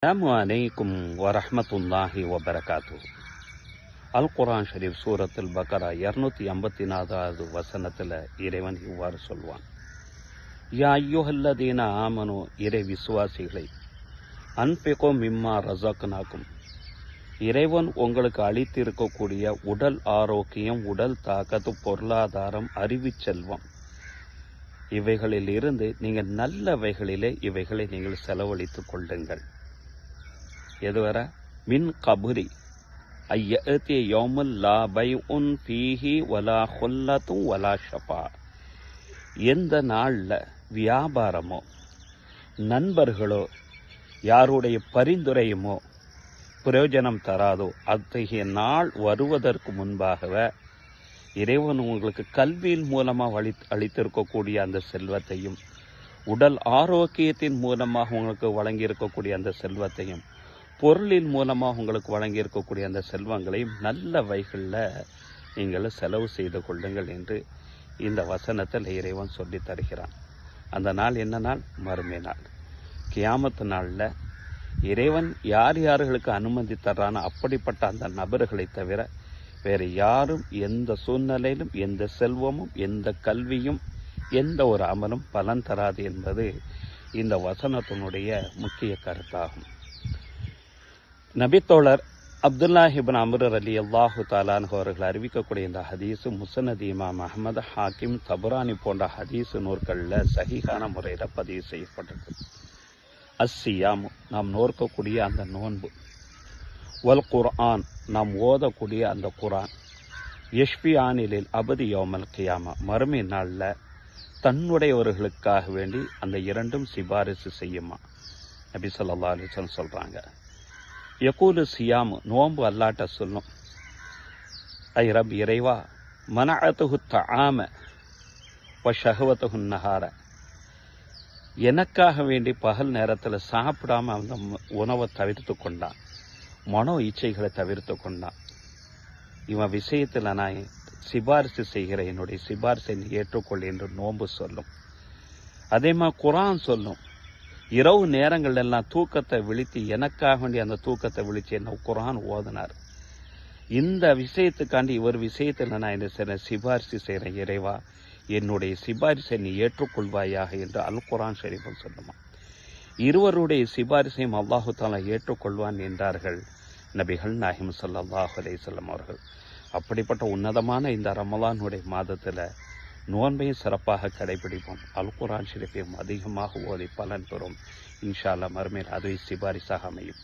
அஸ்ஸலாமு அலைக்கும் வரஹ்மத்துல்லாஹி வபரகாத்துஹு. அல் குர்ஆன் ஷரீஃப் சூரத்துல் பக்கரா 254வது வசனத்தில் இறைவன் இவ்வாறு சொல்வான், யா அய்யுஹல்லதீன ஆமனு, இறை விசுவாசிகளை, அன்ஃபிகு மிம்மா ரஸக்னாக்கும், இறைவன் உங்களுக்கு அளித்திருக்கக்கூடிய உடல் ஆரோக்கியம், உடல் தாக்கத்து, பொருளாதாரம், அறிவுச் செல்வம், இவைகளில் இருந்து நீங்கள் நல்லவைகளிலே இவைகளை நீங்கள் செலவழித்துக் கொள்ளுங்கள். எதுவரை? மின் கபுரி ஐயத்தி யௌமுல் லா பைஉன் ஃபீஹி வலா ஹுல்லத்தும் வலா ஷஃபா, எந்த நாளில் வியாபாரமோ நண்பர்களோ யாருடைய பரிந்துரையுமோ பிரயோஜனம் தராதோ அத்தகைய நாள் வருவதற்கு முன்பாகவே இறைவன் உங்களுக்கு கல்வியின் மூலமாக அளித்திருக்கக்கூடிய அந்த செல்வத்தையும், உடல் ஆரோக்கியத்தின் மூலமாக உங்களுக்கு வழங்கியிருக்கக்கூடிய அந்த செல்வத்தையும், பொருளின் மூலமாக உங்களுக்கு வழங்கியிருக்கக்கூடிய அந்த செல்வங்களையும் நல்ல வகைகளில் நீங்கள் செலவு செய்து கொள்ளுங்கள் என்று இந்த வசனத்தில் இறைவன் சொல்லி தருகிறான். அந்த நாள் என்ன நாள்? மறுமை நாள். கியாமத்து நாளில் இறைவன் யார் யார்களுக்கு அனுமதி தர்றானோ அப்படிப்பட்ட அந்த நபர்களை தவிர வேறு யாரும் எந்த சூழ்நிலையிலும் எந்த செல்வமும் எந்த கல்வியும் எந்த ஒரு அமலும் பலன் தராது என்பது இந்த வசனத்தினுடைய முக்கிய கருத்தாகும். நபித்தோழர் அப்துல்லாஹ் இப்னு அம்ர் ரலியல்லாஹு தஆலா அன்ஹு அவர்கள் அறிவிக்கக்கூடிய இந்த ஹதீஸு முஸ்னத் இமாம் அஹ்மத், ஹாக்கிம், தபரானி போன்ற ஹதீஸு நூற்களில் சஹீஹான முறையில் பதிவு செய்யப்பட்டிருக்கு. அஸ்ஸியாம், நாம் நோக்கக்கூடிய அந்த நோன்பு, வல் குர்ஆன், நாம் ஓதக்கூடிய அந்த குர்ஆன், யஷ்பி ஆனிலில் அபதி யௌமல் கியாமா, மறுமை நாளில் தன்னுடையவர்களுக்காக வேண்டி அந்த இரண்டும் சிபாரிசு செய்யுமா நபி ஸல்லல்லாஹு அலைஹி வஸல்லம் சொல்கிறாங்க. யகூலு சியாமு, நோன்பு அல்லாட்ட சொல்லும், ஐ ரப், இறைவா, மனஅத்துஹு தஆம வ ஷஹவத்துஹு நஹார, எனக்காக வேண்டி பகல் நேரத்தில் சாப்பிடாம அந்த உணவை தவிர்த்து கொண்டான், மனோ இச்சைகளை தவிர்த்து கொண்டான், இவன் விஷயத்தில் நான் சிபாரிசு செய்கிற என்னுடைய சிபாரிசை நீ ஏற்றுக்கொள் என்று நோன்பு சொல்லும். அதே மாதிரி குர்ஆன் சொல்லும், இரவு நேரங்கள் எல்லாம் தூக்கத்தை விழித்து எனக்காக வேண்டிய அந்த தூக்கத்தை விழித்து என்ன குர்ஆன் ஓதினார். இந்த விஷயத்துக்காண்டி இவர் விஷயத்தில் நான் என்ன சிபாரிசு செய்கிறேன், இறைவா என்னுடைய சிபாரிசை நீ ஏற்றுக்கொள்வாயாக என்று அல் குர்ஆன் ஷரீஃபில் சொல்லுமா. இருவருடைய சிபாரிசையும் அல்லாஹு தஆலா ஏற்றுக்கொள்வான் என்றார்கள் நபிகள் நாயகம் ஸல்லல்லாஹு அலைஹி வஸல்லம் அவர்கள். அப்படிப்பட்ட உன்னதமான இந்த ரமலானுடைய மாதத்தில் நோன்பையும் சிறப்பாக கடைபிடிப்போம். அல் குர்ஆன் ஷரீஃபையும் அதிகமாக ஓதி பலன் பெறும். இன்ஷா அல்லாஹ் மறுமையில் அதுவே சிபாரிசாக அமையும்.